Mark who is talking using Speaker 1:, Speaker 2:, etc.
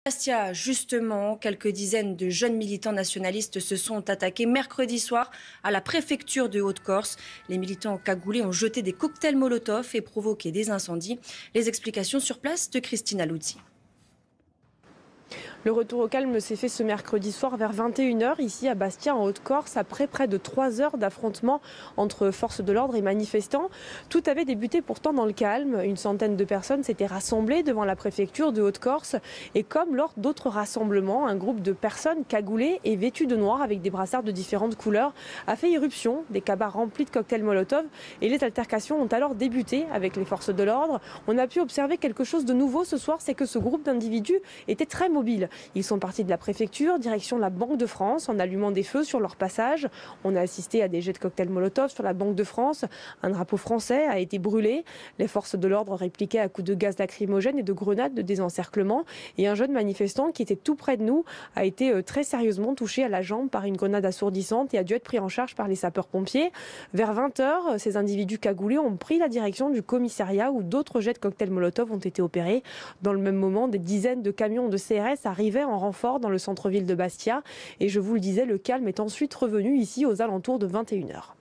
Speaker 1: Bastia, justement, quelques dizaines de jeunes militants nationalistes se sont attaqués mercredi soir à la préfecture de Haute-Corse. Les militants cagoulés ont jeté des cocktails Molotov et provoqué des incendies. Les explications sur place de Christina Luzzi.
Speaker 2: Le retour au calme s'est fait ce mercredi soir vers 21h ici à Bastia en Haute-Corse après près de 3 heures d'affrontement entre forces de l'ordre et manifestants. Tout avait débuté pourtant dans le calme. Une centaine de personnes s'étaient rassemblées devant la préfecture de Haute-Corse et comme lors d'autres rassemblements, un groupe de personnes cagoulées et vêtues de noir avec des brassards de différentes couleurs a fait irruption, des cabas remplis de cocktails Molotov et les altercations ont alors débuté avec les forces de l'ordre. On a pu observer quelque chose de nouveau ce soir, c'est que ce groupe d'individus était très mobile. Ils sont partis de la préfecture, direction la Banque de France, en allumant des feux sur leur passage. On a assisté à des jets de cocktails Molotov sur la Banque de France. Un drapeau français a été brûlé. Les forces de l'ordre répliquaient à coups de gaz lacrymogène et de grenades de désencerclement. Et un jeune manifestant qui était tout près de nous a été très sérieusement touché à la jambe par une grenade assourdissante et a dû être pris en charge par les sapeurs-pompiers. Vers 20h, ces individus cagoulés ont pris la direction du commissariat où d'autres jets de cocktails Molotov ont été opérés. Dans le même moment, des dizaines de camions de CRS arrivaient en renfort dans le centre-ville de Bastia. Et je vous le disais, le calme est ensuite revenu ici aux alentours de 21h.